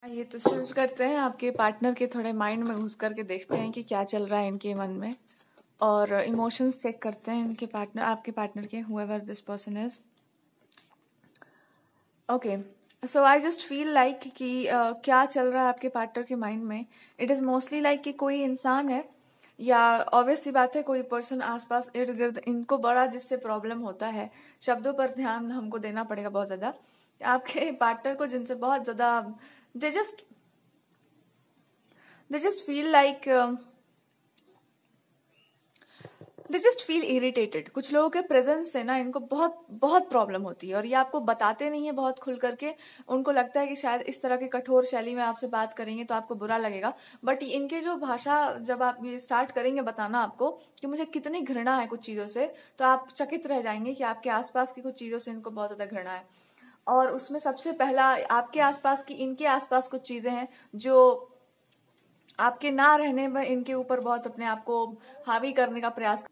ये तो शुरू करते हैं आपके पार्टनर के थोड़े माइंड में घुस करके देखते हैं कि क्या चल रहा है इनके मन में, और इमोशंस चेक करते हैं इनके पार्टनर, आपके पार्टनर के, whoever this person is. Okay, so I just feel like कि क्या चल रहा है आपके पार्टनर के माइंड में. इट इज मोस्टली लाइक कि कोई इंसान है, या ऑब्वियस सी बात है कोई पर्सन आसपास इर्द गिर्द इनको बड़ा जिससे प्रॉब्लम होता है. शब्दों पर ध्यान हमको देना पड़ेगा बहुत ज्यादा. आपके पार्टनर को जिनसे बहुत ज्यादा they just feel like they just feel irritated. कुछ लोगों के प्रेजेंस से ना इनको बहुत बहुत प्रॉब्लम होती है, और ये आपको बताते नहीं है बहुत खुल करके. उनको लगता है कि शायद इस तरह की कठोर शैली में आपसे बात करेंगे तो आपको बुरा लगेगा, बट इनके जो भाषा जब आप ये स्टार्ट करेंगे बताना आपको कि मुझे कितनी घृणा है कुछ चीजों से, तो आप चकित रह जाएंगे कि आपके आसपास की कुछ चीजों से इनको बहुत ज्यादा घृणा है. और उसमें सबसे पहला आपके आसपास की, इनके आसपास कुछ चीजें हैं जो आपके ना रहने में इनके ऊपर बहुत अपने आप को हावी करने का प्रयास,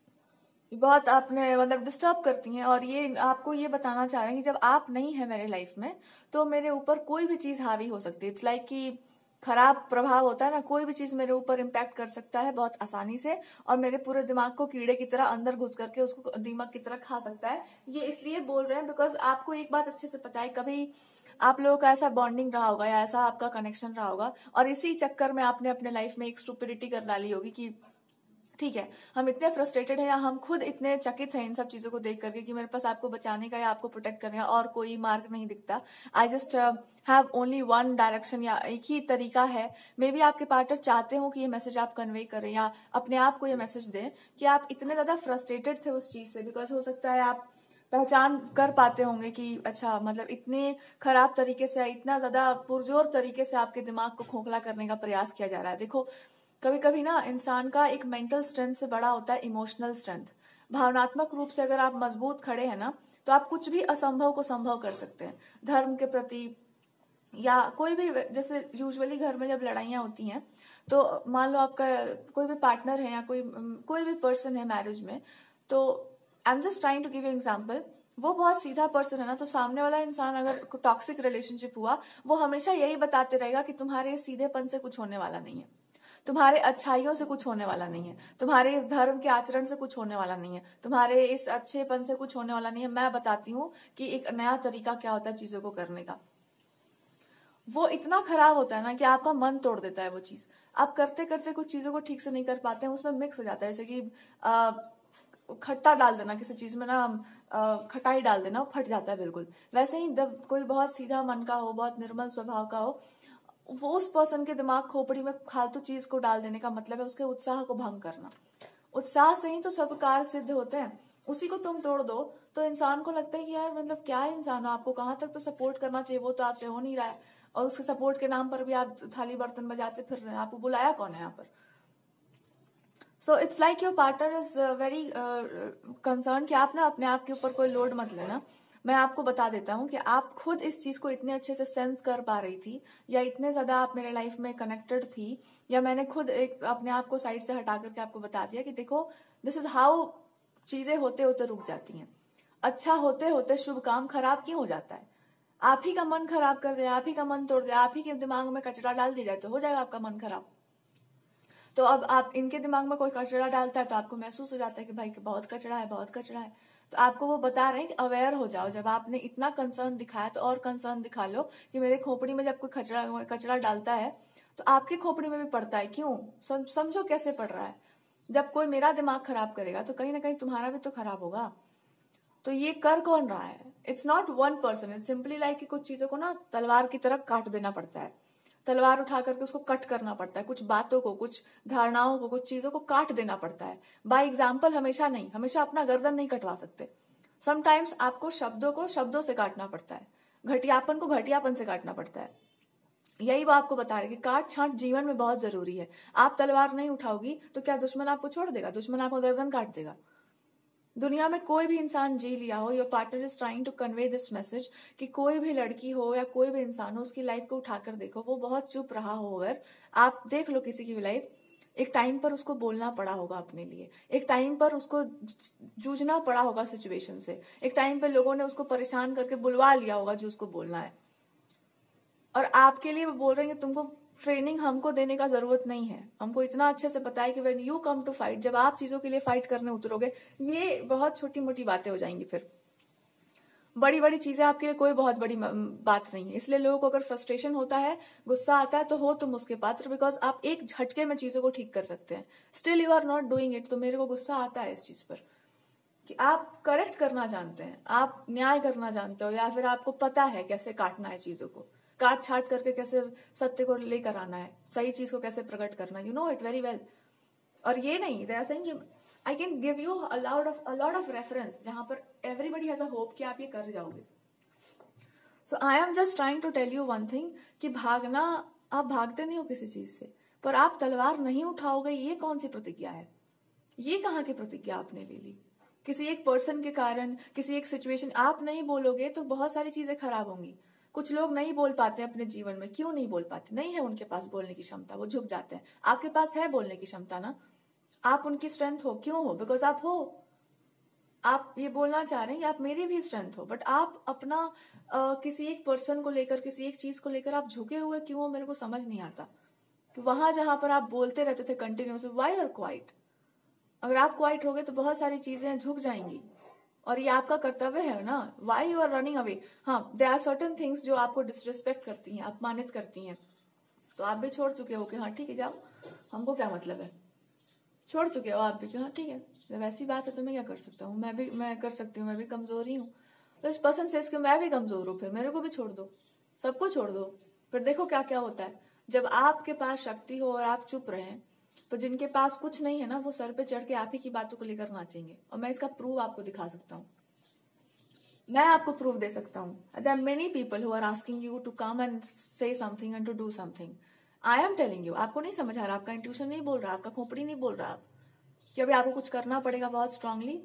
बहुत आपने मतलब डिस्टर्ब करती हैं. और ये आपको ये बताना चाह रहे हैं कि जब आप नहीं है मेरे लाइफ में तो मेरे ऊपर कोई भी चीज हावी हो सकती है. इट्स लाइक कि खराब प्रभाव होता है ना, कोई भी चीज मेरे ऊपर इम्पैक्ट कर सकता है बहुत आसानी से, और मेरे पूरे दिमाग को कीड़े की तरह अंदर घुस करके उसको दीमक की तरह खा सकता है. ये इसलिए बोल रहे हैं बिकॉज आपको एक बात अच्छे से पता है, कभी आप लोगों का ऐसा बॉन्डिंग रहा होगा या ऐसा आपका कनेक्शन रहा होगा, और इसी चक्कर में आपने अपने लाइफ में एक स्टुपिडिटी कर डाली होगी कि ठीक है हम इतने फ्रस्ट्रेटेड हैं या हम खुद इतने चकित हैं इन सब चीजों को देख करके कि मेरे पास आपको बचाने का या आपको प्रोटेक्ट करने का और कोई मार्ग नहीं दिखता. I just have only one direction, या एक ही तरीका है. मे बी आपके पार्टनर चाहते हो कि ये मैसेज आप कन्वे करें या अपने आप को ये मैसेज दें कि आप इतने ज्यादा फ्रस्ट्रेटेड थे उस चीज से, बिकॉज हो सकता है आप पहचान कर पाते होंगे कि अच्छा मतलब इतने खराब तरीके से, इतना ज्यादा पुरजोर तरीके से आपके दिमाग को खोखला करने का प्रयास किया जा रहा है. देखो कभी कभी ना इंसान का एक मेंटल स्ट्रेंथ से बड़ा होता है इमोशनल स्ट्रेंथ. भावनात्मक रूप से अगर आप मजबूत खड़े हैं ना, तो आप कुछ भी असंभव को संभव कर सकते हैं. धर्म के प्रति या कोई भी, जैसे यूजुअली घर में जब लड़ाइयाँ होती हैं तो मान लो आपका कोई भी पार्टनर है या कोई भी पर्सन है मैरिज में, तो I am just trying to give you example. वो बहुत सीधा पर्सन है ना, तो सामने वाला इंसान अगर टॉक्सिक रिलेशनशिप हुआ, वो हमेशा यही बताते रहेगा कि तुम्हारे सीधेपन से कुछ होने वाला नहीं है, तुम्हारे अच्छाइयों से कुछ होने वाला नहीं है, तुम्हारे इस धर्म के आचरण से कुछ होने वाला नहीं है, तुम्हारे इस अच्छेपन से कुछ होने वाला नहीं है. मैं बताती हूँ कि एक नया तरीका क्या होता है चीजों को करने का. वो इतना खराब होता है ना कि आपका मन तोड़ देता है वो चीज. आप करते करते कुछ चीजों को ठीक से नहीं कर पाते हैं, उसमें मिक्स हो जाता है. जैसे कि खट्टा डाल देना किसी चीज में ना, खटाई डाल देना, वो फट जाता है बिल्कुल. वैसे ही जब कोई बहुत सीधा मन का हो, बहुत निर्मल स्वभाव का हो, वो उस पर्सन के दिमाग खोपड़ी में फालतू चीज को डाल देने का मतलब है उसके उत्साह को भंग करना. उत्साह से ही तो सब कार्य सिद्ध होते हैं. उसी को तुम तोड़ दो तो इंसान को लगता है कि यार मतलब क्या इंसान हो, आपको कहाँ तक तो सपोर्ट करना चाहिए, वो तो आपसे हो नहीं रहा है, और उसके सपोर्ट के नाम पर भी आप थाली बर्तन बजाते फिर रहे हैं. आपको बुलाया कौन है यहाँ पर? So it's like your partner is very concern कि आप ना अपने आप के ऊपर कोई लोड मत लेना. मैं आपको बता देता हूँ कि आप खुद इस चीज को इतने अच्छे से सेंस कर पा रही थी, या इतने ज्यादा आप मेरे लाइफ में कनेक्टेड थी, या मैंने खुद एक अपने आप को साइड से हटा करके आपको बता दिया कि देखो दिस इज हाउ चीजें होते होते रुक जाती हैं. अच्छा होते होते शुभ काम खराब क्यों हो जाता है? आप ही का मन खराब कर दे, आप ही का मन तोड़ दे, आप ही के दिमाग में कचरा डाल दिया जाए तो हो जाएगा आपका मन खराब. तो अब आप इनके दिमाग में कोई कचरा डालता है तो आपको महसूस हो जाता है कि भाई बहुत कचरा है, बहुत कचरा है. तो आपको वो बता रहे हैं कि अवेयर हो जाओ. जब आपने इतना कंसर्न दिखाया तो और कंसर्न दिखा लो कि मेरे खोपड़ी में जब कोई कचरा डालता है तो आपके खोपड़ी में भी पड़ता है. क्यों? समझो कैसे पड़ रहा है. जब कोई मेरा दिमाग खराब करेगा तो कहीं ना कहीं तुम्हारा भी तो खराब होगा. तो ये कर कौन रहा है? It's not one person, it's simply like कि कुछ चीजों को ना तलवार की तरह काट देना पड़ता है. तलवार उठा करके उसको कट करना पड़ता है. कुछ बातों को, कुछ धारणाओं को, कुछ चीजों को काट देना पड़ता है. बाय एग्जाम्पल हमेशा नहीं, हमेशा अपना गर्दन नहीं कटवा सकते. समटाइम्स आपको शब्दों को शब्दों से काटना पड़ता है, घटियापन को घटियापन से काटना पड़ता है. यही वो आपको बता रहे कि काट छांट जीवन में बहुत जरूरी है. आप तलवार नहीं उठाओगी तो क्या दुश्मन आपको छोड़ देगा? दुश्मन आपको गर्दन काट देगा. दुनिया में कोई भी इंसान जी लिया हो, your partner is trying to convey this message कि कोई भी लड़की हो या कोई भी इंसान हो, उसकी लाइफ को उठाकर देखो, वो बहुत चुप रहा हो. अगर आप देख लो किसी की भी लाइफ, एक टाइम पर उसको बोलना पड़ा होगा अपने लिए, एक टाइम पर उसको जूझना पड़ा होगा सिचुएशन से, एक टाइम पर लोगों ने उसको परेशान करके बुलवा लिया होगा जो उसको बोलना है. और आपके लिए वो बोल रहे हैं कि तुमको ट्रेनिंग हमको देने का जरूरत नहीं है, हमको इतना अच्छे से पता है कि when you come to fight, जब आप चीजों के लिए फाइट करने उतरोगे, ये बहुत छोटी मोटी बातें हो जाएंगी, फिर बड़ी बड़ी चीजें आपके लिए कोई बहुत बड़ी बात नहीं है। इसलिए लोगों को अगर फ्रस्ट्रेशन होता है, गुस्सा आता है, तो हो तुम उसके पात्र, बिकॉज आप एक झटके में चीजों को ठीक कर सकते हैं। Still you are not doing it. तो मेरे को गुस्सा आता है इस चीज पर कि आप करेक्ट करना जानते हैं, आप न्याय करना जानते हो, या फिर आपको पता है कैसे काटना है चीजों को, काट छाट करके कैसे सत्य को लेकर आना है, सही चीज को कैसे प्रकट करना है, you know it very well. और ये नहीं, दे आर सेइंग कि I can give you a lot of reference जहां पर एवरीबडी हैज अ होप कि आप ये कर जाओगे। So I am just trying to tell you one thing कि भागना, आप भागते नहीं हो किसी चीज से, पर आप तलवार नहीं उठाओगे, ये कौन सी प्रतिज्ञा है? ये कहाँ की प्रतिज्ञा आपने ले ली? किसी एक पर्सन के कारण, किसी एक सिचुएशन, आप नहीं बोलोगे तो बहुत सारी चीजें खराब होंगी। कुछ लोग नहीं बोल पाते अपने जीवन में, क्यों नहीं बोल पाते? नहीं है उनके पास बोलने की क्षमता, वो झुक जाते हैं। आपके पास है बोलने की क्षमता ना, आप उनकी स्ट्रेंथ हो। क्यों हो? बिकॉज आप हो। आप ये बोलना चाह रहे हैं कि आप मेरी भी स्ट्रेंथ हो, बट आप अपना किसी एक पर्सन को लेकर, किसी एक चीज को लेकर आप झुके हुए क्यों हो, मेरे को समझ नहीं आता। कि वहां जहां पर आप बोलते रहते थे कंटिन्यूस, वाई आर क्वाइट? अगर आप क्वाइट हो गए तो बहुत सारी चीजें झुक जाएंगी, और ये आपका कर्तव्य है ना। Why you are running away? हाँ, देयर आर सर्टेन थिंग्स जो आपको डिसरिस्पेक्ट करती हैं, अपमानित करती हैं, तो आप भी छोड़ चुके हो कि हाँ ठीक है जाओ, हमको क्या मतलब है। छोड़ चुके हो आप भी कि हाँ ठीक है, जब ऐसी बात है तो मैं क्या कर सकता हूँ, मैं कर सकती हूँ, मैं भी कमजोर ही हूँ। तो इस पर्सन से इसके मैं भी कमजोर हूँ, फिर मेरे को भी छोड़ दो, सबको छोड़ दो। फिर देखो क्या क्या होता है। जब आपके पास शक्ति हो और आप चुप रहें, तो जिनके पास कुछ नहीं है ना, वो सर पे चढ़ के आप ही की बातों को लेकर नाचेंगे। और मैं इसका प्रूफ आपको दिखा सकता हूँ, मैं आपको प्रूफ दे सकता हूँ। There are many people who are asking you to come and say something and to do something. I am telling you, आपको नहीं समझ आ रहा, आपका इंट्यूशन नहीं बोल रहा, आपका खोपड़ी नहीं बोल रहा कि अभी आपको कुछ करना पड़ेगा बहुत स्ट्रांगली।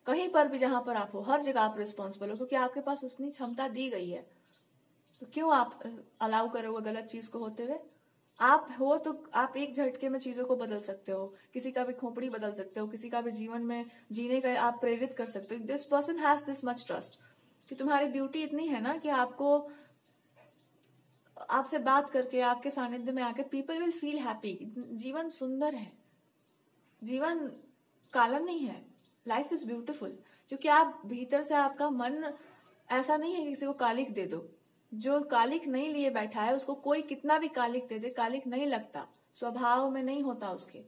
कहीं पर भी जहां पर आप हो, हर जगह आप रिस्पॉन्सिबल हो, क्योंकि आपके पास उतनी क्षमता दी गई है। तो क्यों आप अलाउ करोगे गलत चीज को होते हुए? आप हो तो आप एक झटके में चीजों को बदल सकते हो, किसी का भी खोपड़ी बदल सकते हो, किसी का भी जीवन में जीने का आप प्रेरित कर सकते हो। This person has this much trust कि तुम्हारी ब्यूटी इतनी है ना कि आपको, आपसे बात करके, आपके सानिध्य में आके पीपल विल फील हैप्पी। जीवन सुंदर है, जीवन काला नहीं है, लाइफ इज ब्यूटिफुल। क्योंकि आप भीतर से, आपका मन ऐसा नहीं है कि किसी को कालिक दे दो। जो कालिक नहीं लिए बैठा है उसको कोई कितना भी कालिक दे दे, कालिक नहीं लगता, स्वभाव में नहीं होता उसके।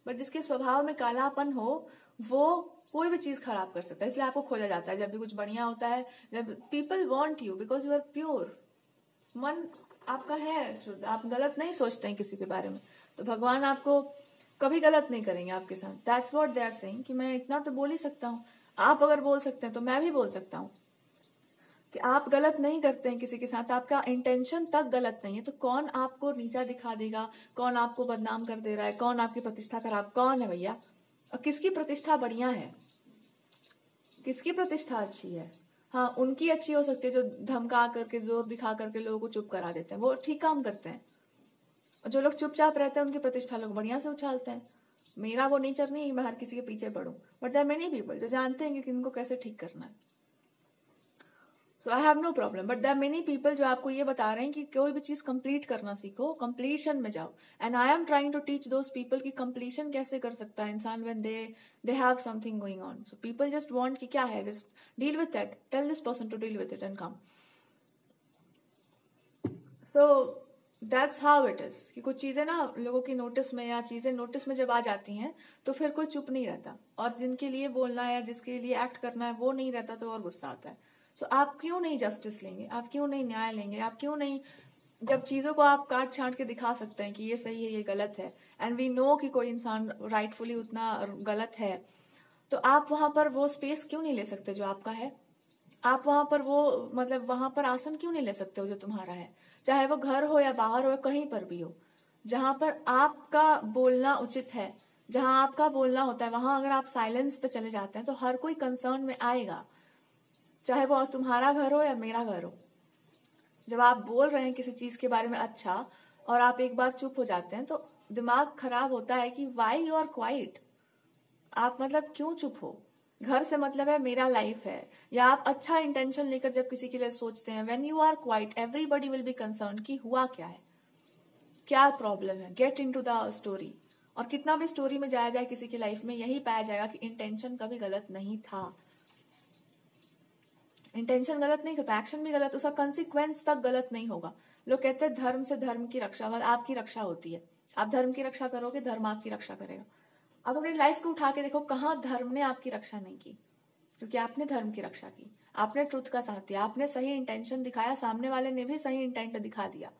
बट जिसके स्वभाव में कालापन हो, वो कोई भी चीज खराब कर सकता है। इसलिए आपको खोजा जाता है जब भी कुछ बढ़िया होता है, जब people want you because you are pure. मन आपका है शुद्ध, आप गलत नहीं सोचते हैं किसी के बारे में, तो भगवान आपको कभी गलत नहीं करेंगे आपके साथ। That's what they are saying कि मैं इतना तो बोल ही सकता हूँ। आप अगर बोल सकते हैं तो मैं भी बोल सकता हूँ कि आप गलत नहीं करते हैं किसी के साथ, आपका इंटेंशन तक गलत नहीं है। तो कौन आपको नीचा दिखा देगा, कौन आपको बदनाम कर दे रहा है, कौन आपकी प्रतिष्ठा खराब, कौन है भैया? और किसकी प्रतिष्ठा बढ़िया है, किसकी प्रतिष्ठा अच्छी है? हाँ, उनकी अच्छी हो सकती है जो धमका करके, जोर दिखा करके लोगों को चुप करा देते हैं, वो ठीक काम करते हैं। और जो लोग चुपचाप रहते हैं उनकी प्रतिष्ठा लोग बढ़िया से उछालते हैं। मेरा वो नेचर नहीं मैं हर किसी के पीछे पड़ूं, बट देयर मेनी पीपल जो जानते हैं कि इनको कैसे ठीक करना है। So I have no problem, but there many people जो आपको ये बता रहे हैं कि कोई भी चीज कंप्लीट करना सीखो, कंप्लीशन में जाओ। And I am trying to teach those people की कंप्लीशन कैसे कर सकता है इंसान when they have something going on. So people just want कि क्या है, just deal with that, tell this person to deal with it and come. So that's how it is कि कुछ चीजें ना लोगों की नोटिस में, या चीजें नोटिस में जब आ जाती हैं तो फिर कोई चुप नहीं रहता, और जिनके लिए बोलना है या जिसके लिए एक्ट करना है वो नहीं रहता, तो और गुस्सा आता है। सो आप क्यों नहीं जस्टिस लेंगे, आप क्यों नहीं न्याय लेंगे, आप क्यों नहीं, जब चीजों को आप काट छांट के दिखा सकते हैं कि ये सही है ये गलत है, एंड वी नो कि कोई इंसान राइटफुली उतना गलत है, तो आप वहां पर वो स्पेस क्यों नहीं ले सकते जो आपका है? आप वहां पर वो, मतलब वहां पर आसन क्यों नहीं ले सकते हो जो तुम्हारा है? चाहे वो घर हो या बाहर हो, कहीं पर भी हो, जहां पर आपका बोलना उचित है, जहां आपका बोलना होता है, वहां अगर आप साइलेंस पे चले जाते हैं तो हर कोई कंसर्न में आएगा, चाहे वो तुम्हारा घर हो या मेरा घर हो। जब आप बोल रहे हैं किसी चीज के बारे में अच्छा, और आप एक बार चुप हो जाते हैं, तो दिमाग खराब होता है कि वाई यू आर क्वाइट, आप मतलब क्यों चुप हो? घर से मतलब है मेरा लाइफ है, या आप अच्छा इंटेंशन लेकर जब किसी के लिए सोचते हैं, when you are quiet everybody will be concern कि हुआ क्या है, क्या प्रॉब्लम है, गेट इनटू द स्टोरी। और कितना भी स्टोरी में जाया जाए किसी की लाइफ में, यही पाया जाएगा कि इंटेंशन कभी गलत नहीं था। इंटेंशन गलत नहीं था तो एक्शन भी गलत, उसका कंसिक्वेंस तक गलत नहीं होगा। लोग कहते हैं धर्म से धर्म की रक्षा, मतलब आपकी रक्षा होती है, आप धर्म की रक्षा करोगे, धर्म आपकी रक्षा करेगा। अब अपनी लाइफ को उठा के देखो, कहाँ धर्म ने आपकी रक्षा नहीं की, क्योंकि आपने धर्म की रक्षा की, आपने ट्रुथ का साथ दिया, आपने सही इंटेंशन दिखाया, सामने वाले ने भी सही इंटेंट दिखा दिया।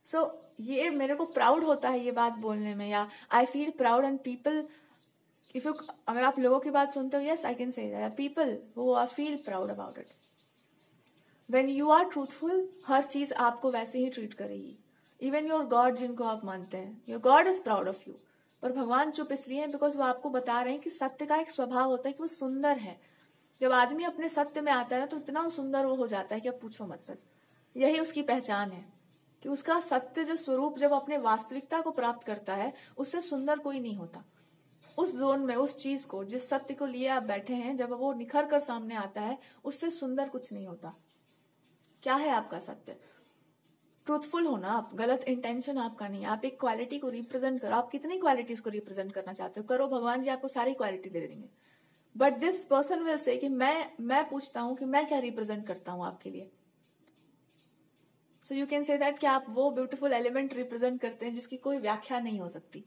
सो ये मेरे को प्राउड होता है ये बात बोलने में, या I feel proud and people, if you, अगर आप लोगों की बात सुनते हो, yes I can say that people who are feel proud about it. When you are truthful, हर चीज आपको वैसे ही ट्रीट करेगी। इवन योर गॉड जिनको आप मानते हैं, your god is proud of you. पर भगवान चुप इसलिए है बिकॉज वो आपको बता रहे हैं कि सत्य का एक स्वभाव होता है कि वो सुंदर है। जब आदमी अपने सत्य में आता है ना, तो इतना सुंदर वो हो जाता है कि अब पूछो मत। बस यही उसकी पहचान है कि उसका सत्य जो स्वरूप जब अपने वास्तविकता को प्राप्त करता है, उससे सुंदर कोई नहीं होता। उस जोन में उस चीज को, जिस सत्य को लिए आप बैठे हैं, जब वो निखर कर सामने आता है, उससे सुंदर कुछ नहीं होता। क्या है आपका सत्य? ट्रूथफुल होना आप, गलत इंटेंशन आपका नहीं। आप एक क्वालिटी को रिप्रेजेंट करो। आप कितनी क्वालिटीज को रिप्रेजेंट करना चाहते हो, करो, भगवान जी आपको सारी क्वालिटी दे देंगे। But this person will say कि मैं पूछता हूं कि मैं क्या रिप्रेजेंट करता हूं आपके लिए। So you can say that कि आप वो ब्यूटीफुल एलिमेंट रिप्रेजेंट करते हैं जिसकी कोई व्याख्या नहीं हो सकती।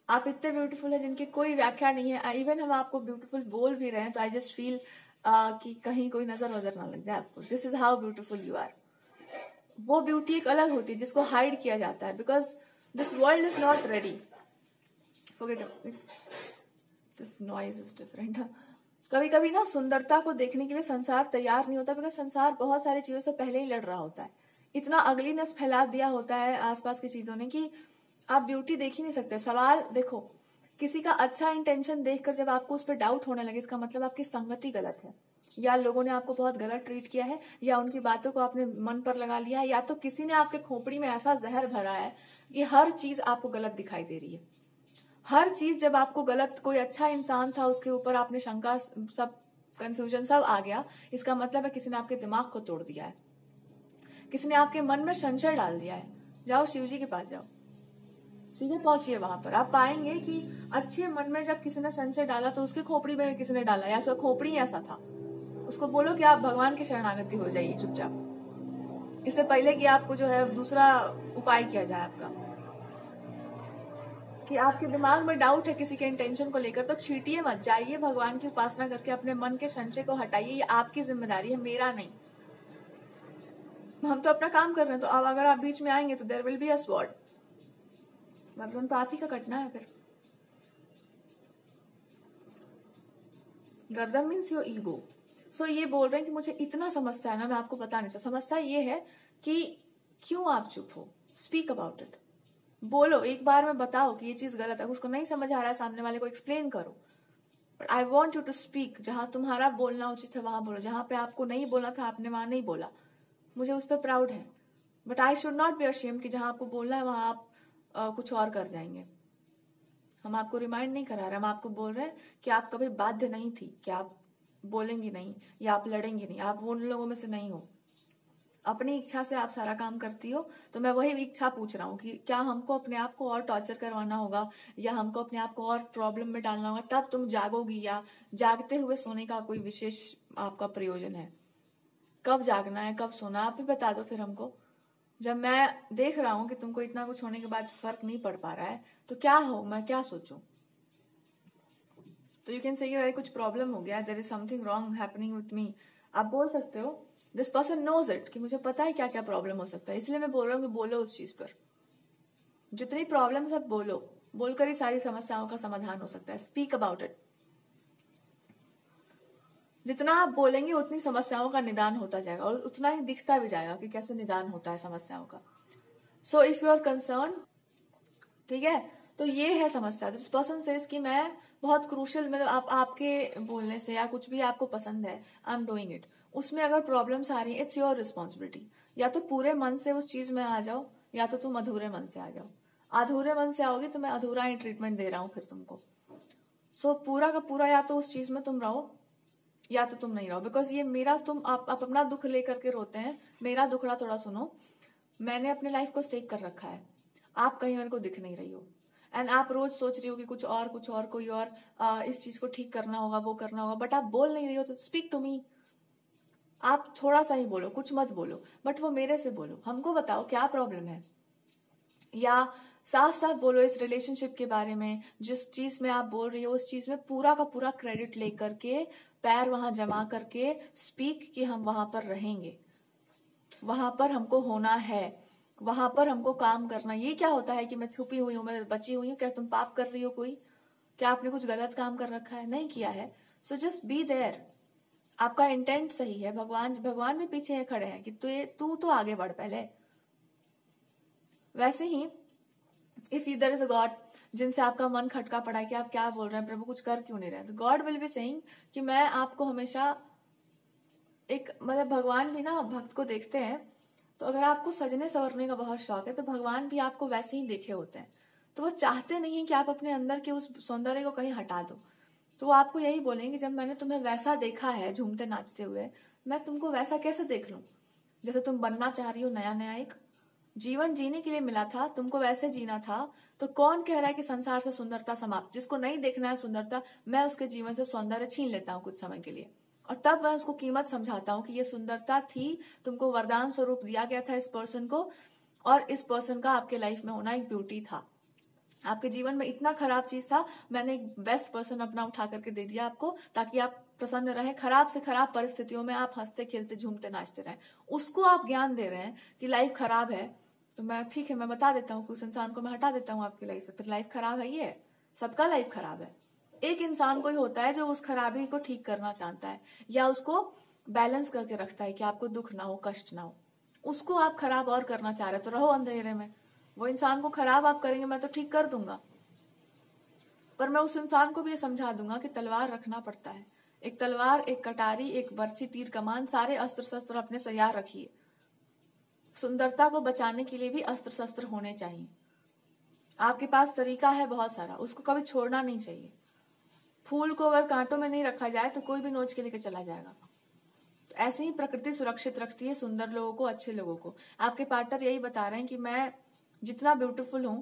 आप इतने ब्यूटीफुल है जिनकी कोई व्याख्या नहीं है। इवन हम आपको ब्यूटीफुल बोल भी रहे हैं तो आई जस्ट फील कि कहीं कोई नजर वजर ना लग जाए आपको। This is how beautiful you are. वो ब्यूटी एक अलग होती है जिसको हाइड किया जाता है, because this world is not ready. Forget this noise is different. कभी कभी ना सुंदरता को देखने के लिए संसार तैयार नहीं होता, बिकॉज संसार बहुत सारी चीजों से पहले ही लड़ रहा होता है। इतना अगलीनेस फैला दिया होता है आसपास की चीजों ने कि आप ब्यूटी देख ही नहीं सकते। सवाल देखो, किसी का अच्छा इंटेंशन देखकर जब आपको उस पर डाउट होने लगे, इसका मतलब आपकी संगति गलत है, या लोगों ने आपको बहुत गलत ट्रीट किया है, या उनकी बातों को आपने मन पर लगा लिया है, या तो किसी ने आपके खोपड़ी में ऐसा जहर भरा है कि हर चीज आपको गलत दिखाई दे रही है। हर चीज जब आपको गलत, कोई अच्छा इंसान था उसके ऊपर आपने शंका, सब कंफ्यूजन सब आ गया, इसका मतलब है किसी ने आपके दिमाग को तोड़ दिया है, किसी ने आपके मन में संशय डाल दिया है। जाओ शिव जी के पास जाओ, सीधे पहुंचिए वहां पर, आप पाएंगे कि अच्छे मन में जब किसी ने संशय डाला तो उसकी खोपड़ी में किसी ने डाला, या उसका खोपड़ी ऐसा था। उसको बोलो कि आप भगवान की शरणागति हो जाइए चुपचाप, इससे पहले कि आपको जो है दूसरा उपाय किया जाए आपका। कि आपके दिमाग में डाउट है किसी के इंटेंशन को लेकर, तो छीटिए मत, जाइए भगवान की उपासना करके अपने मन के संशय को हटाइए। ये आपकी जिम्मेदारी है, मेरा नहीं। हम तो अपना काम कर रहे हैं, तो अब अगर आप बीच में आएंगे तो there will be a sword, गर्दन तो आप ही का कटना है। फिर गर्दन मीन्स योर ईगो। सो ये बोल रहे हैं कि मुझे इतना समस्या है ना, मैं आपको बता नहीं सकता। समस्या ये है कि क्यों आप चुप हो, स्पीक अबाउट इट, बोलो, एक बार में बताओ कि ये चीज गलत है। उसको नहीं समझ आ रहा है, सामने वाले को एक्सप्लेन करो, but I want you to speak. जहां तुम्हारा बोलना उचित है वहां बोलो, जहां पे आपको नहीं बोलना था आपने वहां नहीं बोला, मुझे उस पर प्राउड है। But I should not be ashamed कि जहां आपको बोलना है वहां आप कुछ और कर जाएंगे। हम आपको रिमाइंड नहीं करा रहे, हम आपको बोल रहे हैं कि आप कभी बाध्य नहीं थी कि आप बोलेंगी नहीं या आप लड़ेंगी नहीं। आप उन लोगों में से नहीं हो, अपनी इच्छा से आप सारा काम करती हो। तो मैं वही इच्छा पूछ रहा हूँ कि क्या हमको अपने आप को और टॉर्चर करवाना होगा, या हमको अपने आप को और प्रॉब्लम में डालना होगा, तब तुम जागोगी? या जागते हुए सोने का कोई विशेष आपका प्रयोजन है? कब जागना है, कब सोना, आप भी बता दो फिर हमको। जब मैं देख रहा हूं कि तुमको इतना कुछ होने के बाद फर्क नहीं पड़ पा रहा है, तो क्या हो, मैं क्या सोचूं? तो यू कैन से मेरे कुछ प्रॉब्लम हो गया, there is something wrong happening with me. आप बोल सकते हो, दिस पर्सन नोज इट, कि मुझे पता है क्या क्या प्रॉब्लम हो सकता है, इसलिए मैं बोल रहा हूँ कि बोलो उस चीज पर। जितनी प्रॉब्लम सब बोलो, बोलकर ही सारी समस्याओं का समाधान हो सकता है। Speak about it. जितना आप बोलेंगे उतनी समस्याओं का निदान होता जाएगा, और उतना ही दिखता भी जाएगा कि कैसे निदान होता है समस्याओं का। So if you are concern, ठीक है, तो ये है समस्या। दिस पर्सन सेज कि मैं बहुत क्रूशियल, मतलब आपके बोलने से या कुछ भी आपको पसंद है, आई एम डूइंग इट, उसमें अगर प्रॉब्लम्स आ रही है, इट्स योर रिस्पॉन्सिबिलिटी। या तो पूरे मन से उस चीज में आ जाओ, या तो तुम अधूरे मन से आ जाओ। अधूरे मन से आओगी तो मैं अधूरा ही ट्रीटमेंट दे रहा हूं फिर तुमको। सो पूरा का पूरा या तो उस चीज में तुम रहो या तो तुम नहीं रहो। बिकॉज ये मेरा, तुम आप अपना दुख लेकर के रोते हैं, मेरा दुखड़ा थोड़ा सुनो। मैंने अपने लाइफ को स्टेक कर रखा है, आप कहीं मेरे को दिख नहीं रही हो, एंड आप रोज सोच रही हो कि कुछ और कोई और इस चीज को ठीक करना होगा, वो करना होगा, बट आप बोल नहीं रही हो। तो स्पीक टू मी, आप थोड़ा सा ही बोलो, कुछ मत बोलो, बट वो मेरे से बोलो, हमको बताओ क्या प्रॉब्लम है, या साफ साफ बोलो इस रिलेशनशिप के बारे में। जिस चीज में आप बोल रही हो उस चीज में पूरा का पूरा क्रेडिट लेकर के, पैर वहां जमा करके स्पीक कि हम वहां पर रहेंगे, वहां पर हमको होना है, वहां पर हमको काम करना। ये क्या होता है कि मैं छुपी हुई हूं, मैं बची हुई हूँ? क्या तुम पाप कर रही हो कोई? क्या आपने कुछ गलत काम कर रखा है? नहीं किया है। सो जस्ट बी देयर, आपका इंटेंट सही है, भगवान भी पीछे खड़े हैं कि तू तो आगे बढ़ पहले। वैसे ही if there is a god जिनसे आपका मन खटका पड़ा है कि आप क्या बोल रहे हैं प्रभु, कुछ कर क्यों नहीं रहे, तो गॉड विल बी सेइंग कि मैं आपको हमेशा एक, मतलब भगवान भी ना भक्त को देखते हैं, तो अगर आपको सजने संवरने का बहुत शौक है तो भगवान भी आपको वैसे ही देखे होते हैं। तो वो चाहते नहीं है कि आप अपने अंदर के उस सौंदर्य को कहीं हटा दो। तो वो आपको यही बोलेंगे, जब मैंने तुम्हें वैसा देखा है झूमते नाचते हुए, मैं तुमको वैसा कैसे देख लूं? जैसे तुम बनना चाह रही हो, नया नया एक जीवन जीने के लिए मिला था, तुमको वैसे जीना था। तो कौन कह रहा है कि संसार से सुंदरता समाप्त? जिसको नहीं देखना है सुंदरता, मैं उसके जीवन से सौंदर्य छीन लेता हूँ कुछ समय के लिए, और तब मैं उसको कीमत समझाता हूँ कि ये सुंदरता थी, तुमको वरदान स्वरूप दिया गया था इस पर्सन को, और इस पर्सन का आपके लाइफ में होना एक ब्यूटी था। आपके जीवन में इतना खराब चीज था, मैंने एक बेस्ट पर्सन अपना उठा करके दे दिया आपको, ताकि आप प्रसन्न रहे। खराब से खराब परिस्थितियों में आप हंसते खेलते झूमते नाचते रहे। उसको आप ज्ञान दे रहे हैं कि लाइफ खराब है, तो मैं ठीक है, मैं बता देता हूँ कि उस इंसान को मैं हटा देता हूँ आपकी लाइफ से। फिर लाइफ खराब है, ये सबका लाइफ खराब है। एक इंसान कोई होता है जो उस खराबी को ठीक करना चाहता है, या उसको बैलेंस करके रखता है कि आपको दुख ना हो, कष्ट ना हो। उसको आप खराब और करना चाह रहे, तो रहो अंधेरे में। वो इंसान को खराब आप करेंगे, मैं तो ठीक कर दूंगा, पर मैं उस इंसान को भी ये समझा दूंगा कि तलवार रखना पड़ता है। एक तलवार, एक कटारी, एक बर्छी, तीर कमान, सारे अस्त्र शस्त्र अपने तैयार रखिए। सुंदरता को बचाने के लिए भी अस्त्र शस्त्र होने चाहिए। आपके पास तरीका है बहुत सारा, उसको कभी छोड़ना नहीं चाहिए। फूल को अगर कांटों में नहीं रखा जाए तो कोई भी नोच के लेके चला जाएगा। तो ऐसे ही प्रकृति सुरक्षित रखती है सुंदर लोगों को, अच्छे लोगों को। आपके पार्टनर यही बता रहे हैं कि मैं जितना ब्यूटीफुल हूं,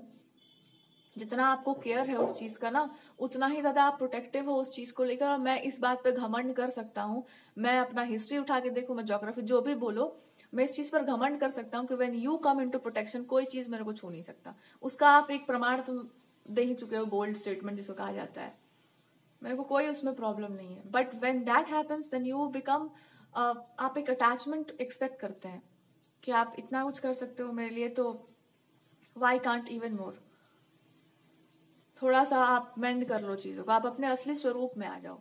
जितना आपको केयर है उस चीज का ना, उतना ही ज्यादा आप प्रोटेक्टिव हो उस चीज को लेकर। और मैं इस बात पे घमंड कर सकता हूँ, मैं अपना हिस्ट्री उठा के देखूं, मैं ज्योग्राफी, जो भी बोलो, मैं इस चीज पर घमंड कर सकता हूँ कि when you come into protection, कोई चीज मेरे को छू नहीं सकता। उसका आप एक प्रमाण तुम दे ही चुके हो, बोल्ड स्टेटमेंट जिसको कहा जाता है। मेरे को कोई उसमें प्रॉब्लम नहीं है। But when that happens then you become, आप एक अटैचमेंट एक्सपेक्ट करते हैं कि आप इतना कुछ कर सकते हो मेरे लिए, तो वाई कांट इवन मोर। थोड़ा सा आप मेंड कर लो चीजों को, आप अपने असली स्वरूप में आ जाओ।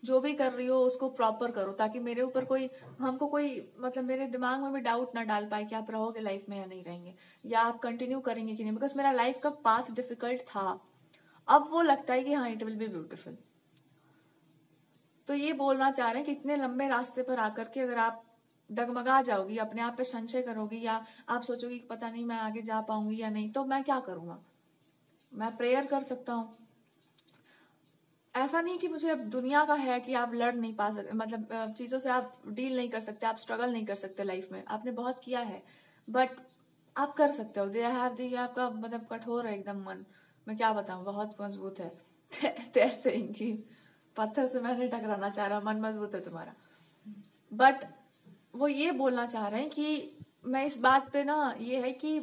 जो भी कर रही हो उसको प्रॉपर करो, ताकि मेरे ऊपर कोई, हमको कोई, मतलब मेरे दिमाग में भी डाउट ना डाल पाए कि आप रहोगे लाइफ में या नहीं रहेंगे, या आप कंटिन्यू करेंगे कि नहीं। बिकॉज मेरा लाइफ का पाथ डिफिकल्ट था, अब वो लगता है कि हाँ इट विल बी ब्यूटिफुल। तो ये बोलना चाह रहे हैं कि इतने लंबे रास्ते पर आकर के अगर आप डगमगा जाओगी, अपने आप पे संशय करोगी, या आप सोचोगी कि पता नहीं मैं आगे जा पाऊंगी या नहीं, तो मैं क्या करूंगा? मैं प्रेयर कर सकता हूँ। ऐसा नहीं कि मुझे अब दुनिया का है कि आप लड़ नहीं पा सकते, मतलब चीजों से आप डील नहीं कर सकते, आप स्ट्रगल नहीं कर सकते लाइफ में, आपने बहुत किया है, बट आप कर सकते हो। दे हैव दी, आपका मतलब कठोर है एकदम मन, मैं क्या बताऊं, बहुत मजबूत है। देयर सेइंग कि पत्थर से मैं नहीं टकराना चाह रहा, मन मजबूत है तुम्हारा। बट वो ये बोलना चाह रहे हैं कि मैं इस बात पे ना, ये है कि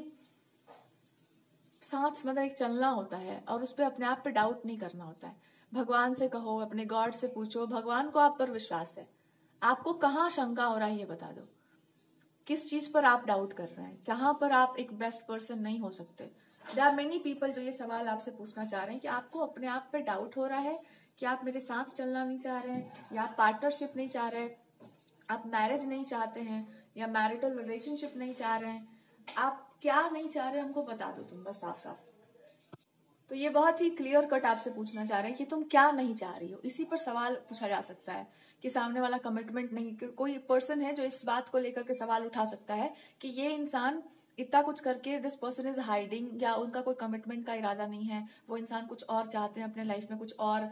सांस मतलब एक चलना होता है, और उस पर अपने आप पे डाउट नहीं करना होता है। भगवान से कहो, अपने गॉड से पूछो, भगवान को आप पर विश्वास है। आपको कहाँ शंका हो रहा है ये बता दो, किस चीज पर आप डाउट कर रहे हैं, कहाँ पर आप एक बेस्ट पर्सन नहीं हो सकते। देयर आर मेनी पीपल जो ये सवाल आपसे पूछना चाह रहे हैं कि आपको अपने आप पे डाउट हो रहा है कि आप मेरे साथ चलना नहीं चाह रहे हैं, या आप पार्टनरशिप नहीं चाह रहे, आप मैरिज नहीं चाहते हैं, या मैरिटल रिलेशनशिप नहीं चाह रहे हैं, आप क्या नहीं चाह रहे हमको बता दो तुम, बस साफ साफ। तो ये बहुत ही क्लियर कट आपसे पूछना चाह रहे हैं कि तुम क्या नहीं चाह रही हो। इसी पर सवाल पूछा जा सकता है कि सामने वाला कमिटमेंट नहीं, कोई पर्सन है जो इस बात को लेकर के सवाल उठा सकता है कि ये इंसान इतना कुछ करके दिस पर्सन इज हाइडिंग, या उनका कोई कमिटमेंट का इरादा नहीं है, वो इंसान कुछ और चाहते हैं अपने लाइफ में, कुछ और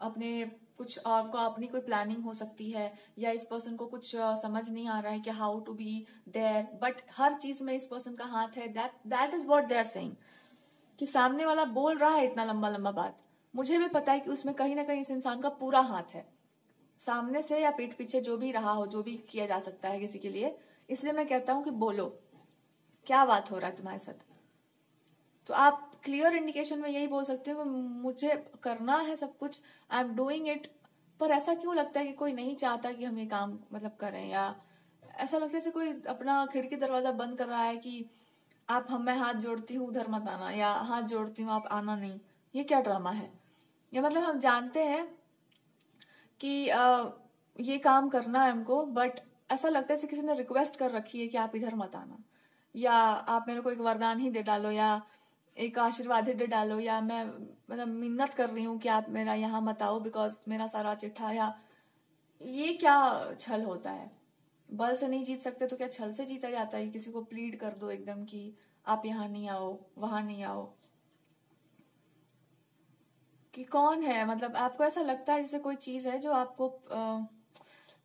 अपने कुछ और को अपनी कोई प्लानिंग हो सकती है, या इस पर्सन को कुछ समझ नहीं आ रहा है कि how to be there, but हर चीज में इस पर्सन का हाथ है। That is what they are saying, कि सामने वाला बोल रहा है इतना लंबा लंबा बात, मुझे भी पता है कि उसमें कहीं ना कहीं इस इंसान का पूरा हाथ है, सामने से या पीठ पीछे जो भी रहा हो, जो भी किया जा सकता है किसी के लिए। इसलिए मैं कहता हूं कि बोलो क्या बात हो रहा है तुम्हारे साथ। तो आप क्लियर इंडिकेशन में यही बोल सकते हो कि मुझे करना है सब कुछ, आई एम डूइंग इट, पर ऐसा क्यों लगता है कि कोई नहीं चाहता कि हम ये काम मतलब करें, या ऐसा लगता है जैसे कोई अपना खिड़की दरवाजा बंद कर रहा है कि आप मैं हाथ जोड़ती हूँ उधर मत आना, या हाथ जोड़ती हूँ आप आना नहीं। ये क्या ड्रामा है? या मतलब हम जानते हैं कि ये काम करना है हमको, बट ऐसा लगता है जैसे किसी ने रिक्वेस्ट कर रखी है कि आप इधर मत आना, या आप मेरे को एक वरदान ही दे डालो, या एक आशीर्वाद ही दे डालो, या मैं मतलब मिन्नत कर रही हूँ कि आप मेरा यहाँ मत आओ बिकॉज मेरा सारा चिट्ठा, या ये क्या छल होता है? बल से नहीं जीत सकते तो क्या छल से जीता जाता है? किसी को प्लीड कर दो एकदम कि आप यहाँ नहीं आओ, वहां नहीं आओ, कि कौन है? मतलब आपको ऐसा लगता है जैसे कोई चीज है जो आपको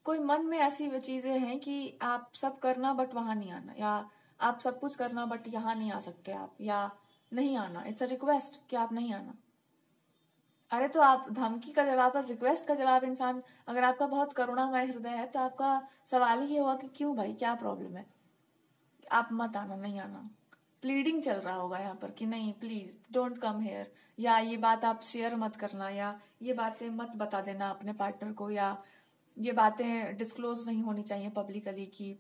कोई मन में ऐसी चीजें हैं कि आप सब करना बट वहां नहीं आना, या आप सब कुछ करना बट यहाँ नहीं आ सकते आप, या नहीं आना, इट्स अ रिक्वेस्ट कि आप नहीं आना। अरे तो आप धमकी का जवाब और रिक्वेस्ट का जवाब, इंसान अगर आपका बहुत करुणामय हृदय है तो आपका सवाल ही होगा कि क्यों भाई, क्या प्रॉब्लम है, आप मत आना, नहीं आना। प्लीडिंग चल रहा होगा यहाँ पर कि नहीं प्लीज डोंट कम हेयर, या ये बात आप शेयर मत करना, या ये बातें मत बता देना अपने पार्टनर को, या ये बातें डिस्क्लोज नहीं होनी चाहिए पब्लिकली कि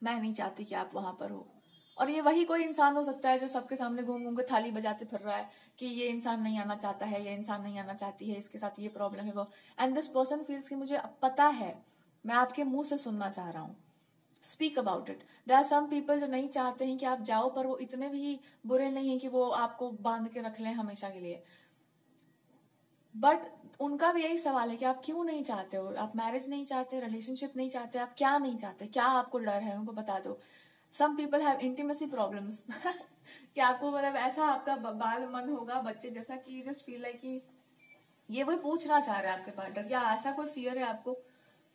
मैं नहीं चाहती कि आप वहां पर हो। और ये वही कोई इंसान हो सकता है जो सबके सामने घूम घूम के थाली बजाते फिर रहा है कि ये इंसान नहीं आना चाहता है, ये इंसान नहीं आना चाहती है, इसके साथ ये प्रॉब्लम है वो, एंड दिस पर्सन फील्स कि मुझे पता है, मैं आपके मुंह से सुनना चाह रहा हूँ, speak about it. There are some people जो नहीं चाहते हैं कि आप जाओ, पर वो इतने भी बुरे नहीं है कि वो आपको बांध के रख लें हमेशा के लिए, बट उनका भी यही सवाल है कि आप क्यों नहीं चाहते हो, आप मैरिज नहीं चाहते, रिलेशनशिप नहीं चाहते, आप क्या नहीं चाहते, क्या आपको डर है, उनको बता दो। Some people have intimacy problems कि आपको मतलब ऐसा आपका बाल मन होगा बच्चे जैसा कि जस्ट फील लाइक कि ये वही पूछना चाह रहे हैं आपके पार्टनर, क्या ऐसा कोई फियर है आपको,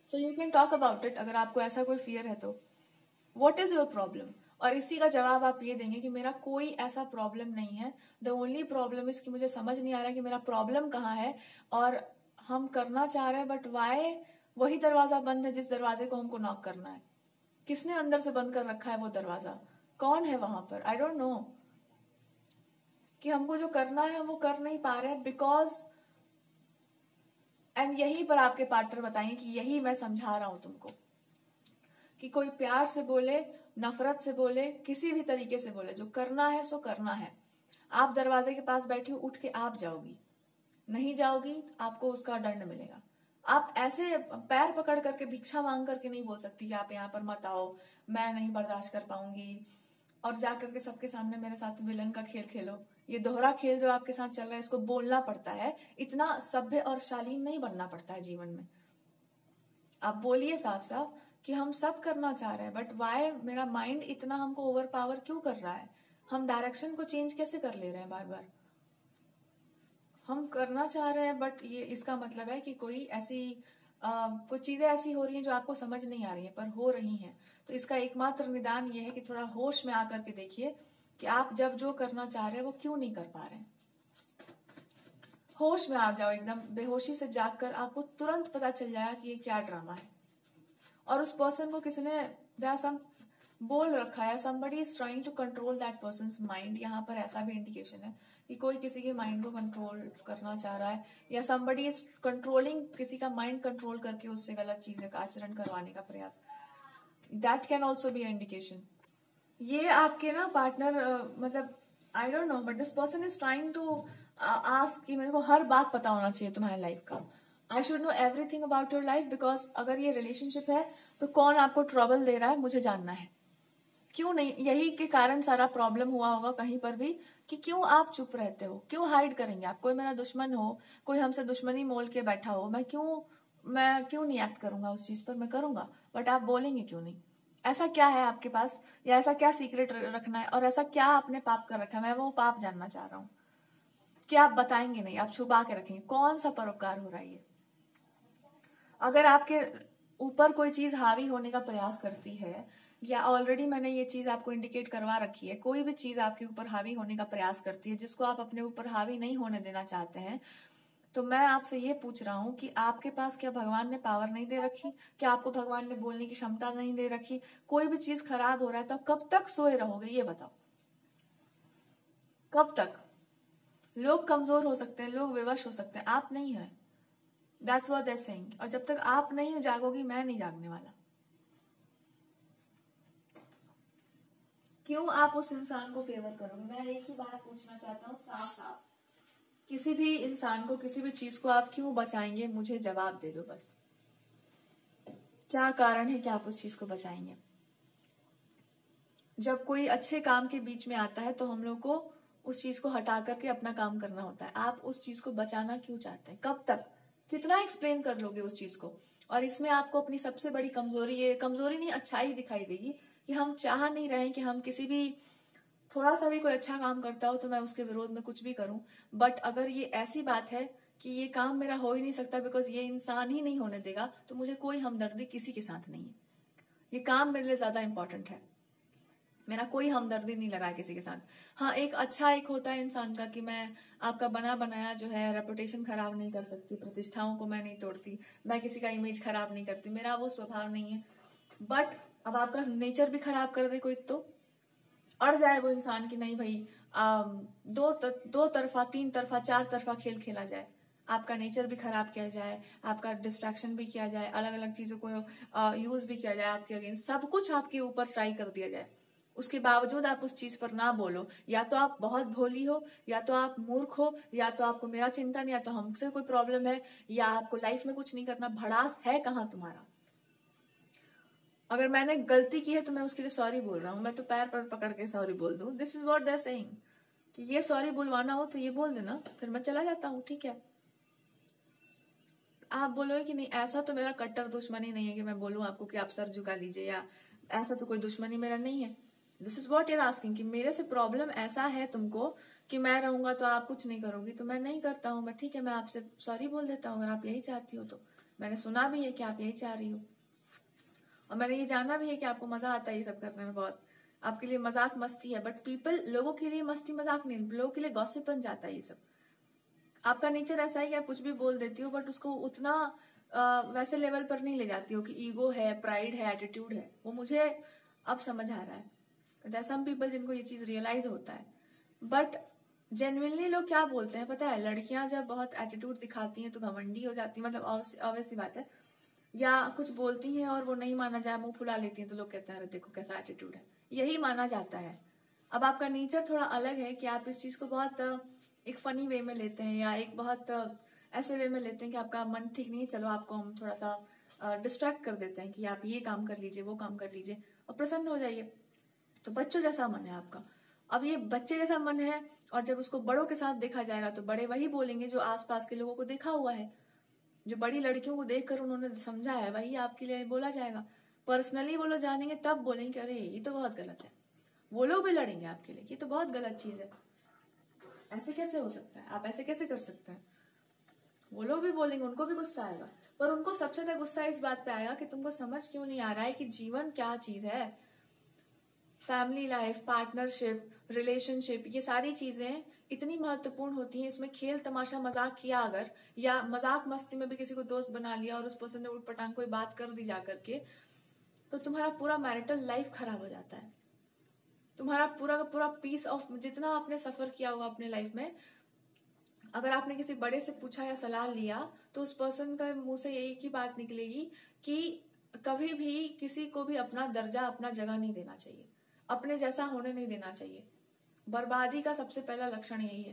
so you can talk about it. अगर आपको ऐसा कोई फियर है तो व्हाट इज योर प्रॉब्लम, और इसी का जवाब आप ये देंगे कि मेरा कोई ऐसा प्रॉब्लम नहीं है, द ओनली प्रॉब्लम इज कि मुझे समझ नहीं आ रहा कि मेरा प्रॉब्लम कहाँ है, और हम करना चाह रहे हैं बट वाई वही दरवाजा बंद है जिस दरवाजे को हमको नॉक करना है। किसने अंदर से बंद कर रखा है वो दरवाजा, कौन है वहां पर? आई डोंट नो, कि हमको जो करना है हम वो कर नहीं पा रहे हैं बिकॉज, एंड यहीं पर आपके पार्टनर बताएंगे कि यही मैं समझा रहा हूं तुमको, कि कोई प्यार से बोले, नफरत से बोले, किसी भी तरीके से बोले, जो करना है सो करना है। आप दरवाजे के पास बैठी हो, उठ के आप जाओगी, नहीं जाओगी आपको उसका दंड मिलेगा। आप ऐसे पैर पकड़ करके भिक्षा मांग करके नहीं बोल सकती कि आप यहाँ पर मत आओ, मैं नहीं बर्दाश्त कर पाऊंगी, और जा करके सबके सामने मेरे साथ विलन का खेल खेलो। ये दोहरा खेल जो आपके साथ चल रहा है इसको बोलना पड़ता है, इतना सभ्य और शालीन नहीं बनना पड़ता है जीवन में। आप बोलिए साफ साफ कि हम सब करना चाह रहे हैं बट वाई मेरा माइंड इतना हमको ओवर पावर क्यों कर रहा है, हम डायरेक्शन को चेंज कैसे कर ले रहे हैं बार बार। हम करना चाह रहे हैं बट ये इसका मतलब है कि कोई ऐसी कुछ चीजें ऐसी हो रही हैं जो आपको समझ नहीं आ रही है पर हो रही हैं। तो इसका एकमात्र निदान ये है कि थोड़ा होश में आकर के देखिए कि आप जब जो करना चाह रहे हैं वो क्यों नहीं कर पा रहे हैं। होश में आ जाओ, एकदम बेहोशी से जागकर आपको तुरंत पता चल जाएगा कि ये क्या ड्रामा है। और उस पर्सन को किसी ने बोल रखा है, somebody is trying to control that person's mind। यहाँ पर ऐसा भी इंडिकेशन है कि कोई किसी के माइंड को कंट्रोल करना चाह रहा है, या somebody is controlling, किसी का माइंड कंट्रोल करके उससे गलत चीजें का आचरण करवाने का प्रयास। That can also be an indication। ये आपके ना पार्टनर मतलब I don't know but this person is trying to ask कि मेरे को हर बात पता होना चाहिए तुम्हारे लाइफ का, I should know everything about your life, because अगर ये रिलेशनशिप है तो कौन आपको ट्रबल दे रहा है मुझे जानना है। क्यों नहीं, यही के कारण सारा प्रॉब्लम हुआ होगा कहीं पर भी कि क्यों आप चुप रहते हो, क्यों हाइड करेंगे आप। कोई मेरा दुश्मन हो, कोई हमसे दुश्मनी मोल के बैठा हो, मैं क्यों नहीं एक्ट करूंगा उस चीज पर, मैं करूंगा बट आप बोलेंगे क्यों नहीं। ऐसा क्या है आपके पास, या ऐसा क्या सीक्रेट रखना है, और ऐसा क्या आपने पाप कर रखा है, मैं वो पाप जानना चाह रहा हूँ। क्या आप बताएंगे नहीं, आप छुपा के रखेंगे? कौन सा परोपकार हो रहा है ये? अगर आपके ऊपर कोई चीज हावी होने का प्रयास करती है, या ऑलरेडी मैंने ये चीज आपको इंडिकेट करवा रखी है, कोई भी चीज आपके ऊपर हावी होने का प्रयास करती है जिसको आप अपने ऊपर हावी नहीं होने देना चाहते हैं, तो मैं आपसे ये पूछ रहा हूँ कि आपके पास क्या भगवान ने पावर नहीं दे रखी? क्या आपको भगवान ने बोलने की क्षमता नहीं दे रखी? कोई भी चीज खराब हो रहा है तो आप कब तक सोए रहोगे, ये बताओ? कब तक? लोग कमजोर हो सकते हैं, लोग विवश हो सकते हैं, आप नहीं है। That's what they are saying. और जब तक आप नहीं जागोगी, मैं नहीं जागने वाला। क्यों आप उस इंसान को फेवर करोगे? मैं एक ही बात पूछना चाहता हूँ साफ साफ, किसी भी इंसान को, किसी भी चीज को आप क्यों बचाएंगे? मुझे जवाब दे दो बस। क्या कारण है कि आप उस चीज को बचाएंगे? जब कोई अच्छे काम के बीच में आता है तो हम लोग को उस चीज को हटा करके अपना काम करना होता है। आप उस चीज को बचाना क्यों चाहते हैं? कब तक? कितना एक्सप्लेन कर लोगे उस चीज को? और इसमें आपको अपनी सबसे बड़ी कमजोरी, ये कमजोरी नहीं अच्छाई दिखाई देगी कि हम चाह नहीं रहे कि हम किसी भी, थोड़ा सा भी कोई अच्छा काम करता हो तो मैं उसके विरोध में कुछ भी करूं। बट अगर ये ऐसी बात है कि ये काम मेरा हो ही नहीं सकता बिकॉज ये इंसान ही नहीं होने देगा, तो मुझे कोई हमदर्दी किसी के साथ नहीं है। ये काम मेरे लिए ज्यादा इंपॉर्टेंट है। मेरा कोई हमदर्दी नहीं लगा है किसी के साथ। हाँ, एक अच्छा एक होता है इंसान का कि मैं आपका बना बनाया जो है रेपुटेशन खराब नहीं कर सकती, प्रतिष्ठाओं को मैं नहीं तोड़ती, मैं किसी का इमेज खराब नहीं करती, मेरा वो स्वभाव नहीं है। बट अब आपका नेचर भी खराब कर दे कोई, तो अड़ जाए वो इंसान की नहीं भाई, दो तरफा, तीन तरफा, चार तरफा खेल खेला जाए, आपका नेचर भी खराब किया जाए, आपका डिस्ट्रैक्शन भी किया जाए, अलग अलग चीजों को यूज भी किया जाए आपके अगेंस्ट, सब कुछ आपके ऊपर ट्राई कर दिया जाए, उसके बावजूद आप उस चीज पर ना बोलो। या तो आप बहुत भोली हो, या तो आप मूर्ख हो, या तो आपको मेरा चिंता नहीं, या तो हमसे कोई प्रॉब्लम है, या आपको लाइफ में कुछ नहीं करना। भड़ास है कहाँ तुम्हारा? अगर मैंने गलती की है तो मैं उसके लिए सॉरी बोल रहा हूँ, मैं तो पैर पर पकड़ के सॉरी बोल दूं। This is what they are saying कि ये सॉरी बुलवाना हो तो ये बोल देना, फिर मैं चला जाता हूँ, ठीक है। आप बोलोगे कि नहीं, ऐसा तो मेरा कट्टर दुश्मनी नहीं है कि मैं बोलूं आपको कि आप सर झुका लीजिए, या ऐसा तो कोई दुश्मनी मेरा नहीं है। This is what you're asking कि मेरे से प्रॉब्लम ऐसा है तुमको कि मैं रहूंगा तो आप कुछ नहीं करोगी, तो मैं नहीं करता हूँ। मैं ठीक है, मैं आपसे सॉरी बोल देता हूँ अगर आप यही चाहती हो तो। मैंने सुना भी है कि आप यही चाह रही हो, और मैंने ये जाना भी है कि आपको मजा आता है ये सब करने में बहुत, आपके लिए मजाक मस्ती है। बट पीपल, लोगों के लिए मस्ती मजाक नहीं, लोगों के लिए गॉसिप बन जाता है ये सब। आपका नेचर ऐसा है कि आप कुछ भी बोल देती हो, बट उसको उतना वैसे लेवल पर नहीं ले जाती हो कि ईगो है, प्राइड है, एटीट्यूड है। वो मुझे अब समझ आ रहा है। देयर सम पीपल जिनको ये चीज रियलाइज होता है। बट जेन्युइनली लोग क्या बोलते हैं पता है? लड़कियां जब बहुत एटीट्यूड दिखाती हैं तो घमंडी हो जाती है, मतलब ऑब्वियस सी बात है। या कुछ बोलती हैं और वो नहीं माना जाए, मुंह फुला लेती हैं, तो लोग कहते हैं अरे देखो कैसा एटीट्यूड है, यही माना जाता है। अब आपका नेचर थोड़ा अलग है कि आप इस चीज को बहुत एक फनी वे में लेते हैं, या एक बहुत ऐसे वे में लेते हैं कि आपका मन ठीक नहीं है, चलो आपको हम थोड़ा सा डिस्ट्रैक्ट कर देते हैं कि आप ये काम कर लीजिए, वो काम कर लीजिए और प्रसन्न हो जाइए। तो बच्चों जैसा मन है आपका। अब ये बच्चे जैसा मन है, और जब उसको बड़ों के साथ देखा जाएगा तो बड़े वही बोलेंगे जो आसपास के लोगों को देखा हुआ है, जो बड़ी लड़कियों को देखकर उन्होंने समझा है, वही आपके लिए बोला जाएगा। पर्सनली वो लोग जानेंगे तब बोलेंगे कि अरे ये तो बहुत गलत है। वो लोग भी लड़ेंगे आपके लिए, ये तो बहुत गलत चीज है, ऐसे कैसे हो सकता है, आप ऐसे कैसे कर सकते हैं। वो लोग भी बोलेंगे, उनको भी गुस्सा आएगा, पर उनको सबसे ज्यादा गुस्सा इस बात पे आएगा कि तुमको समझ क्यों नहीं आ रहा है कि जीवन क्या चीज है। फैमिली लाइफ, पार्टनरशिप, रिलेशनशिप, ये सारी चीजें इतनी महत्वपूर्ण होती हैं। इसमें खेल तमाशा मजाक किया अगर, या मजाक मस्ती में भी किसी को दोस्त बना लिया और उस पर्सन ने उठ पटांग कोई बात कर दी जा करके, तो तुम्हारा पूरा मैरिटल लाइफ खराब हो जाता है। तुम्हारा पूरा का पूरा पीस ऑफ, जितना आपने सफर किया होगा अपने लाइफ में, अगर आपने किसी बड़े से पूछा या सलाह लिया तो उस पर्सन का मुंह से यही की बात निकलेगी कि कभी भी किसी को भी अपना दर्जा, अपना जगह नहीं देना चाहिए, अपने जैसा होने नहीं देना चाहिए। बर्बादी का सबसे पहला लक्षण यही है।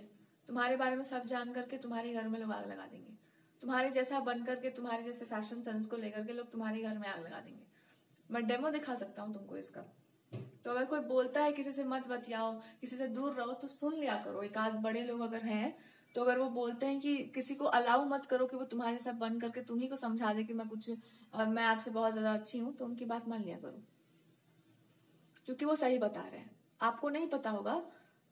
तुम्हारे बारे में सब जान करके तुम्हारे घर में लोग आग लगा देंगे, तुम्हारे जैसा बन करके, तुम्हारे जैसे फैशन सेंस को लेकर के लोग तुम्हारे घर में आग लगा देंगे। मैं डेमो दिखा सकता हूँ तुमको इसका। तो अगर कोई बोलता है किसी से मत बतियाओ, किसी से दूर रहो, तो सुन लिया करो। एक आध बड़े लोग अगर हैं तो अगर वो बोलते हैं कि किसी को अलाउ मत करो कि वो तुम्हारे साथ बन करके तुम्ही को समझा दे कि मैं आपसे बहुत ज्यादा अच्छी हूँ, तो उनकी बात मान लिया करो। क्योंकि वो सही बता रहे हैं। आपको नहीं पता होगा,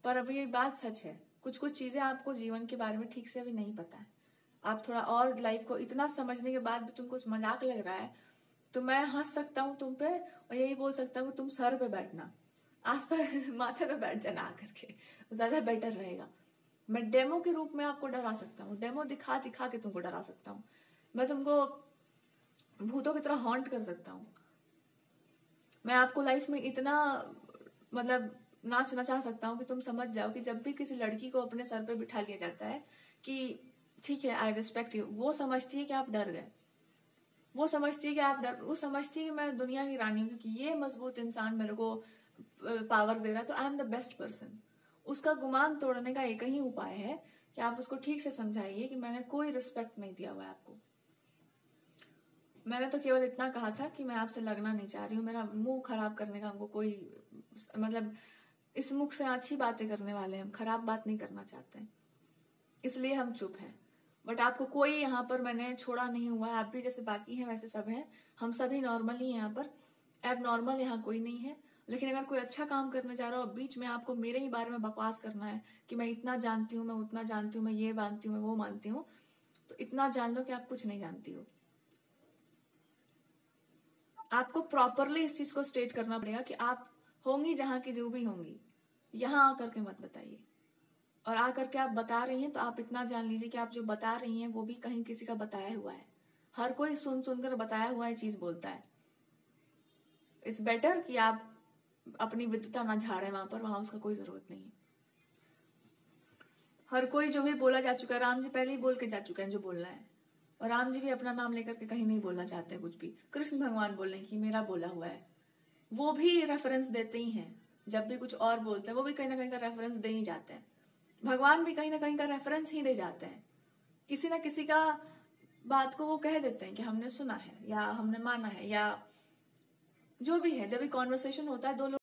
पर अब ये बात सच है, कुछ कुछ चीजें आपको जीवन के बारे में ठीक से अभी नहीं पता है। आप थोड़ा और लाइफ को इतना समझने के बाद भी तुमको मजाक लग रहा है, तो मैं हंस सकता हूँ तुम पे और यही बोल सकता हूँ तुम सर पे बैठना, आस पास माथे पे बैठ जाना आकर के, ज्यादा बेटर रहेगा। मैं डेमो के रूप में आपको डरा सकता हूँ, डेमो दिखा दिखा के तुमको डरा सकता हूँ, मैं तुमको भूतों की तरह हॉन्ट कर सकता हूँ। मैं आपको लाइफ में इतना मतलब नाच नचा सकता हूँ कि तुम समझ जाओ कि जब भी किसी लड़की को अपने सर पे बिठा लिया जाता है कि ठीक है आई रिस्पेक्ट यू, वो समझती है कि आप डर गए, वो समझती है कि वो समझती है कि मैं दुनिया की रानी हूँ क्योंकि ये मजबूत इंसान मेरे को पावर दे रहा है, तो I am the best person. उसका गुमान तोड़ने का एक ही उपाय है कि आप उसको ठीक से समझाइए कि मैंने कोई रिस्पेक्ट नहीं दिया हुआ है आपको, मैंने तो केवल इतना कहा था कि मैं आपसे लगना नहीं चाह रही हूँ, मेरा मुंह खराब करने का हमको कोई मतलब, इस मुख से अच्छी बातें करने वाले हम खराब बात नहीं करना चाहते, इसलिए हम चुप हैं। बट आपको कोई यहाँ पर मैंने छोड़ा नहीं हुआ है, आप भी जैसे बाकी हैं वैसे सब हैं, हम सभी नॉर्मल ही हैं यहाँ पर, एब नॉर्मल यहाँ कोई नहीं है। लेकिन अगर कोई अच्छा काम करने जा रहा हो, बीच में आपको मेरे ही बारे में बकवास करना है कि मैं इतना जानती हूँ, मैं उतना जानती हूँ, मैं ये मानती हूँ, मैं वो मानती हूँ, तो इतना जान लो कि आप कुछ नहीं जानती हो। आपको प्रॉपरली इस चीज को स्टेट करना पड़ेगा कि आप होंगी जहां की जो भी होंगी, यहां आकर के मत बताइए। और आकर के आप बता रही हैं तो आप इतना जान लीजिए कि आप जो बता रही हैं वो भी कहीं किसी का बताया हुआ है, हर कोई सुन सुनकर बताया हुआ है चीज बोलता है। इट्स बेटर कि आप अपनी विद्वता ना झाड़े वहां उसका कोई जरूरत नहीं है। हर कोई जो भी बोला जा चुका है, राम जी पहले ही बोल के जा चुके हैं जो बोलना है, और राम जी भी अपना नाम लेकर के कहीं नहीं बोलना चाहते कुछ भी। कृष्ण भगवान बोल रहे हैं कि मेरा बोला हुआ है, वो भी रेफरेंस देते ही हैं, जब भी कुछ और बोलते हैं वो भी कहीं ना कहीं का रेफरेंस दे ही जाते हैं। भगवान भी कहीं ना कहीं का रेफरेंस ही दे जाते हैं, किसी ना किसी का बात को वो कह देते हैं कि हमने सुना है या हमने माना है, या जो भी है। जब भी कॉन्वर्सेशन होता है दो लोग